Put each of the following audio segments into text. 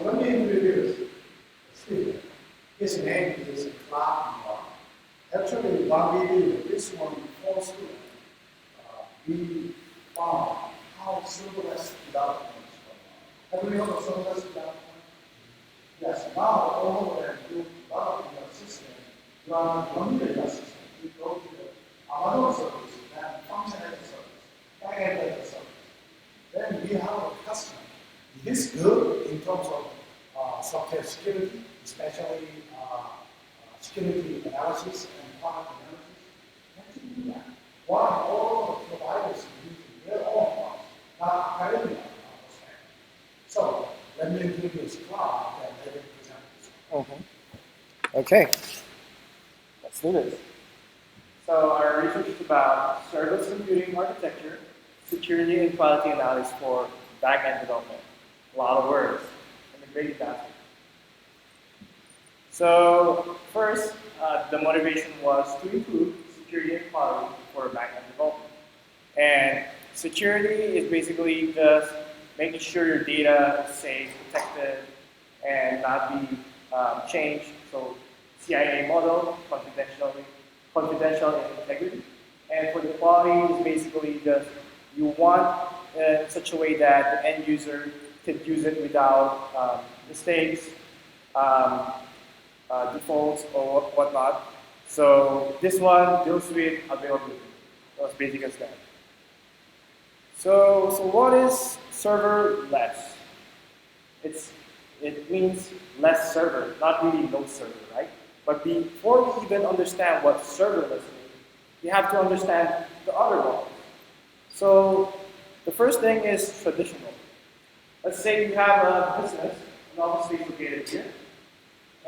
So let me introduce Steve. His name is Clark. Actually, what we did, this one before school, we found how serverless development is going on. Have you heard of serverless development? Yes, now all of them you develop your system, you are familiar your system. You go to the Amazon service, then functionality service, backend data service. Then we have a customer. Is this good in terms of software security, especially security analysis and product analysis? How do you do that? Why all the providers using their own products, not academia perspective? So let me introduce Clark and let him present this. Okay, let's do this. So our research is about serverless computing architecture, security and quality analysis for back-end development. A lot of words. Let me break it down. So first, the motivation was to improve security and quality for back-end development. And security is basically just making sure your data is safe, protected, and not be changed. So CIA model, confidential and integrity. And for the quality is basically just you want in such a way that the end user could use it without mistakes, defaults, or whatnot. So this one deals with availability. As basic as that. So what is serverless? It means less server, not really no server, right? But before we even understand what serverless means, we have to understand the other models. So the first thing is traditional. Let's say you have a business, an office space located here,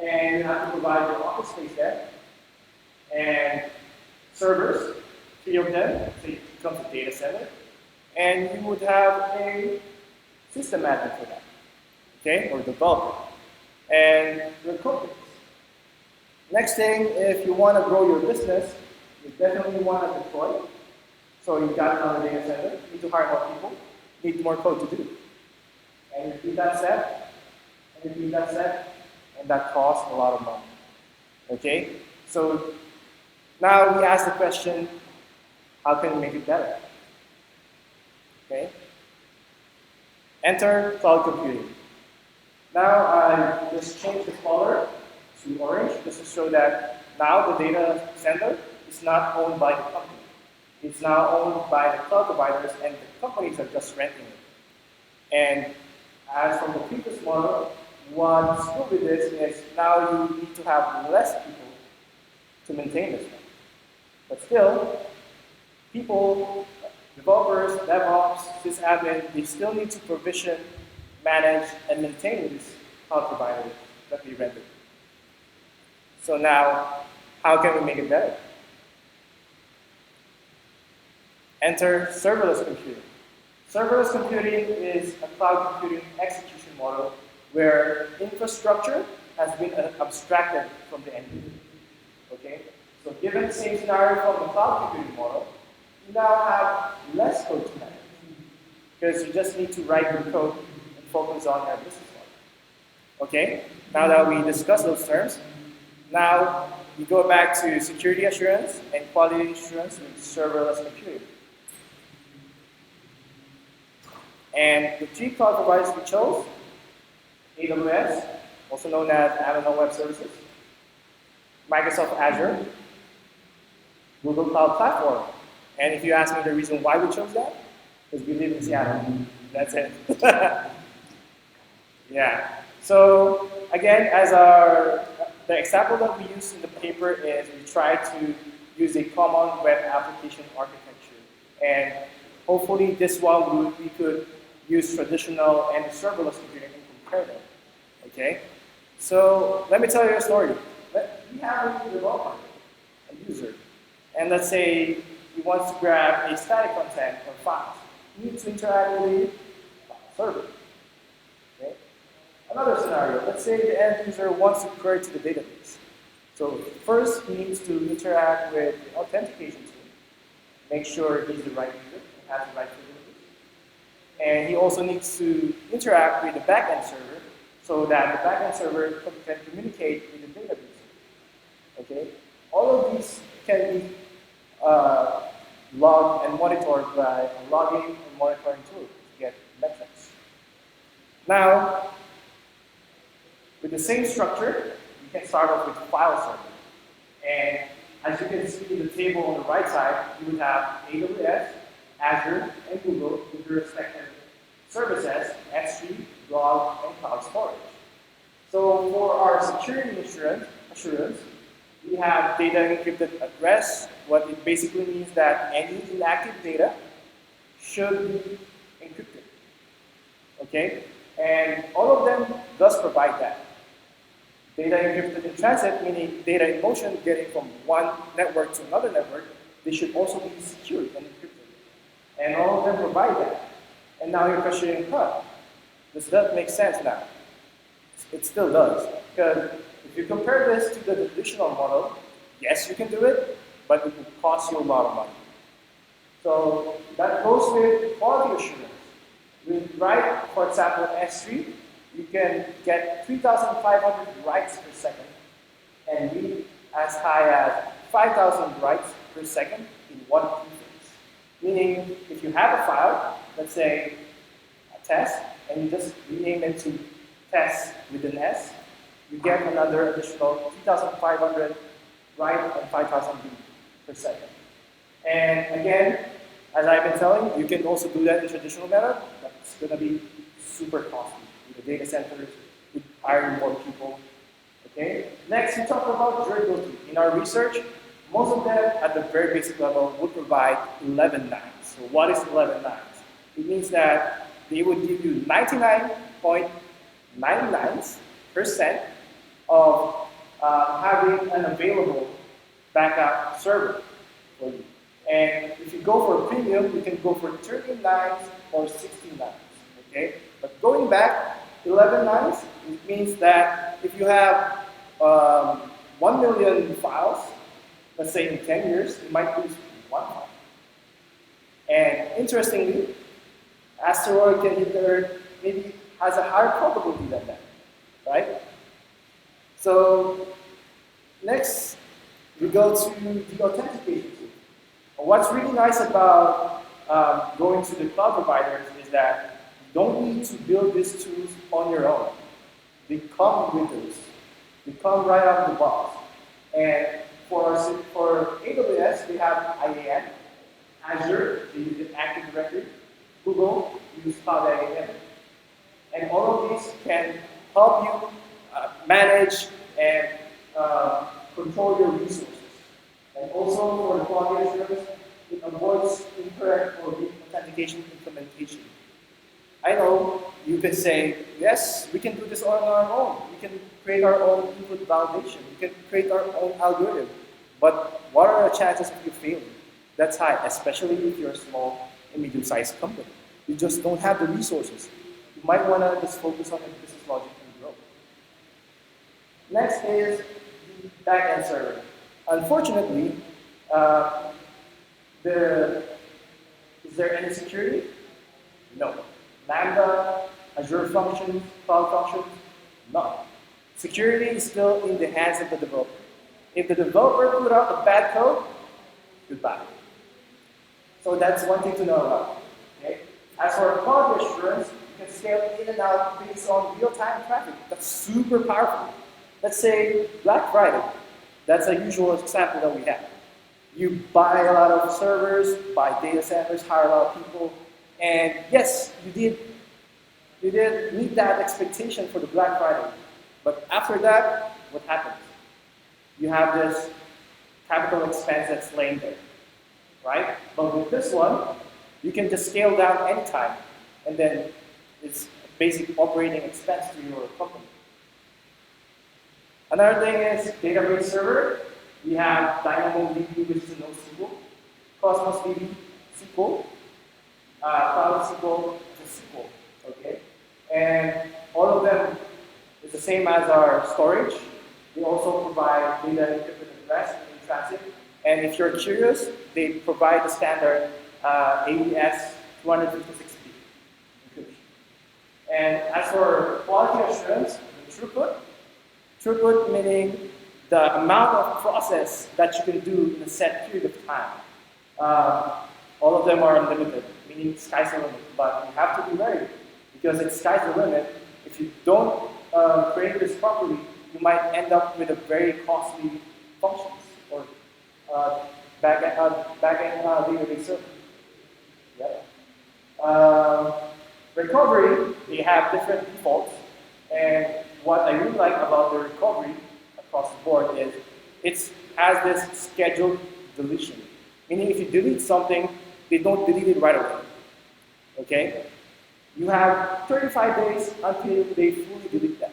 and you have to provide your office space there, and servers, 3 of them, so it becomes a data center, and you would have a system admin for that, okay, or developer, and your code base. Next thing, if you want to grow your business, you definitely want to deploy. So you've got another data center, you need to hire more people, need more code to do. And you repeat that step, and repeat that step, and that costs a lot of money. Okay? So now we ask the question, how can we make it better? Okay? Enter cloud computing. Now I just changed the color to orange just to show that now the data center is not owned by the company. It's now owned by the cloud providers, and the companies are just renting it. And as from the previous model, what's good with this is now you need to have less people to maintain this one. But still, people, developers, DevOps, sysadmin, they still need to provision, manage, and maintain these cloud providers that we render. So now, how can we make it better? Enter serverless computing. Serverless computing is a cloud computing execution model where infrastructure has been abstracted from the end user. Okay? So given the same scenario from the cloud computing model, you now have less code to manage because you just need to write your code and focus on your business model. Okay? Now that we discussed those terms, now we go back to security assurance and quality assurance with serverless computing. And the 3 cloud providers we chose, AWS, also known as Amazon Web Services, Microsoft Azure, Google Cloud Platform. And if you ask me the reason why we chose that, because we live in Seattle. That's it. Yeah. So again, as the example that we use in the paper is we try to use a common web application architecture. And hopefully this one we could use traditional and serverless computing and compare them. Okay? So let me tell you a story. We have a developer, a user, and let's say he wants to grab a static content or files. He needs to interact with the server. Okay? Another scenario, let's say the end user wants to query to the database. So first he needs to interact with the authentication tool, make sure he's the right user and has the right privileges. And he also needs to interact with the backend server so that the backend server can communicate with the database. Okay? All of these can be logged and monitored by a logging and monitoring tool to get metrics. Now, with the same structure, you can start off with file server. And as you can see in the table on the right side, you would have AWS, Azure, and Google with their respective services, S3, blob, and cloud storage. So for our security assurance, we have data encrypted at rest. What it basically means that any inactive data should be encrypted. Okay? And all of them does provide that. Data encrypted in transit, meaning data in motion getting from one network to another network, they should also be secured and encrypted. And all of them provide that. And now you're questioning, does that make sense now? It still does. Because if you compare this to the traditional model, yes, you can do it, but it will cost you a lot of money. So that goes with quality assurance. With write, for example, S3, you can get 3,500 writes per second and read as high as 5,000 writes per second in one prefix. Meaning, if you have a file, let's say a test, and you just rename it to test with an S, you get another additional 3,500 write and 5,000 read per second. And again, as I've been telling, you can also do that in traditional method, but it's going to be super costly. The data centers would hire more people. Okay. Next, we talk about durability. In our research, most of them at the very basic level would provide 11 nines. So what is 11 nines? It means that they would give you 99.99% of having an available backup server for you. And if you go for a premium, you can go for 13 nines or 16 nines. Okay. But going back, 11 nines, it means that if you have 1 million files, let's say in 10 years, you might lose one file. And interestingly, asteroid can hit the Earth maybe has a higher probability than that, right? So next, we go to the authentication tool. What's really nice about going to the cloud providers is that you don't need to build these tools on your own. They come with those. They come right out of the box. And for AWS, we have IAM. Azure, they use an Active Directory. Google, use Cloud IAM. And all of these can help you manage and control your resources. And also for the quality assurance, it avoids incorrect or weak authentication implementation. I know you can say, yes, we can do this on our own. We can create our own input validation. We can create our own algorithm. But what are the chances of you failing? That's high, especially if you're a small and medium-sized company. You just don't have the resources. You might want to just focus on your business logic and growth. Next is the backend server. Unfortunately, is there any security? No. Lambda, Azure functions, cloud functions? No. Security is still in the hands of the developer. If the developer put out the bad code, goodbye. So that's one thing to know about. Okay? As for quality assurance, you can scale in and out based on real-time traffic. That's super powerful. Let's say Black Friday. That's a usual example that we have. You buy a lot of servers, buy data centers, hire a lot of people, and yes, you did meet that expectation for the Black Friday. But after that, what happens? You have this capital expense that's laying there, right? But with this one, you can just scale down anytime, and then it's a basic operating expense to your company. Another thing is database server. We have DynamoDB, which is a NoSQL, Cosmos DB, SQL, Cloud SQL, is a SQL, okay? And all of them is the same as our storage. They also provide data encrypted at rest in transit. And if you're curious, they provide the standard AES 256B encryption. And as for quality assurance, the throughput meaning the amount of process that you can do in a set period of time. All of them are unlimited, meaning sky's the limit. But you have to be ready, because it's sky's the limit. If you don't create this properly, you might end up with a very costly functions or back-end database server. Yep. Recovery, they have different defaults, and what I really like about the recovery across the board is it has this scheduled deletion. Meaning if you delete something, they don't delete it right away. Okay? You have 35 days until they fully delete that.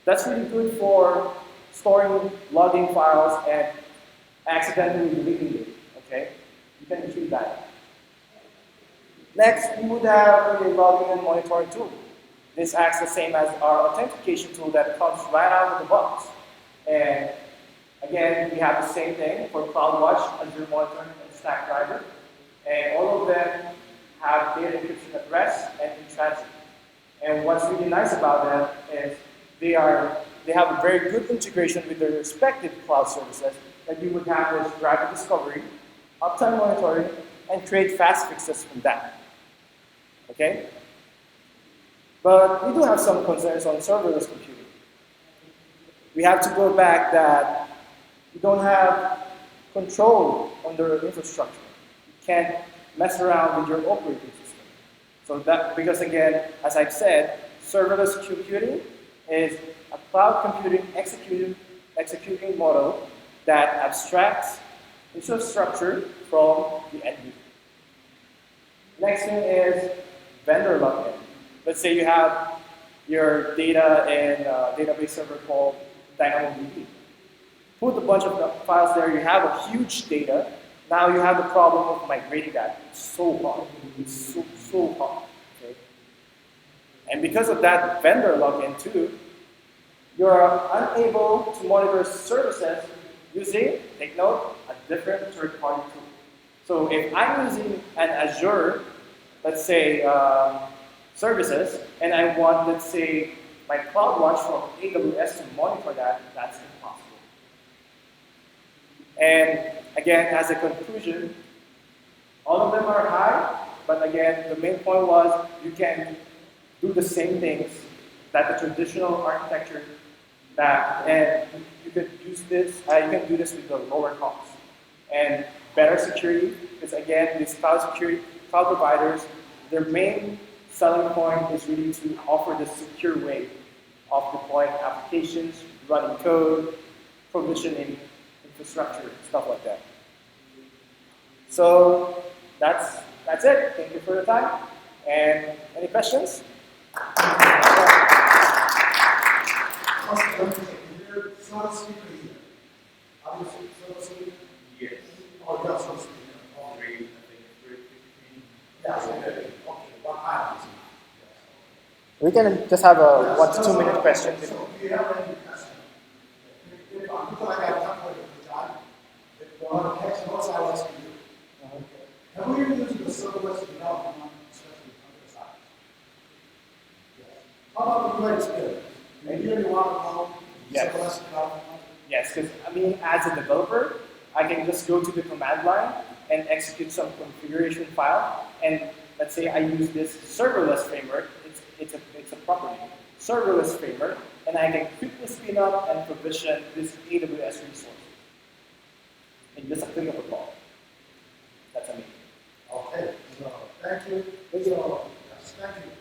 That's really good for storing logging files and accidentally deleting it. Okay? You can achieve that. Next, we would have a logging and monitoring tool. This acts the same as our authentication tool that comes right out of the box. And again, we have the same thing for CloudWatch, Azure Monitoring, and Stackdriver. And all of them have data encryption at rest and in transit. And what's really nice about them is they have a very good integration with their respective cloud services that you would have with driver discovery, uptime monitoring, and create fast fixes from that. Okay? But we do have some concerns on serverless computing. We have to go back that you don't have control on the infrastructure. You can't mess around with your operating system. So that, because again, as I've said, serverless computing is a cloud computing executing model that abstracts infrastructure from the end user. Next thing is vendor lock-in. Let's say you have your data in a database server called DynamoDB. Put a bunch of files there, you have a huge data. Now you have the problem of migrating that. It's so hard. It's so hard. Okay? And because of that vendor lock-in too, you're unable to monitor services using, take note, a different third-party tool. So if I'm using an Azure, let's say, services, and I want, let's say, my CloudWatch from AWS to monitor that, that's impossible. And again, as a conclusion, all of them are high, but again, the main point was you can do the same things that the traditional architecture and you could use this, you can do this with the lower cost. And better security, because again, these cloud providers, their main selling point is really to offer the secure way of deploying applications, running code, provisioning infrastructure, stuff like that. So that's it. Thank you for your time. And any questions? Yes. Oh, you have some speaker. Three, I think, three. Yeah, okay. What time is it? We can just have a 1 to 2 minute question. So if you have any question, if I feel like I have time for the time, if you want to catch notes, I will ask you. Have we been using the serverless development, especially on the side? Yes. How about the great experience? Maybe you want to know Yes. serverless development? Yes, because I mean, as a developer, I can just go to the command line and execute some configuration file. And let's say I use this serverless framework. It's a property, serverless framework, and I can quickly spin up and provision this AWS resource in just a click of a button. That's amazing. Okay, so thank you. So, yes, thank you.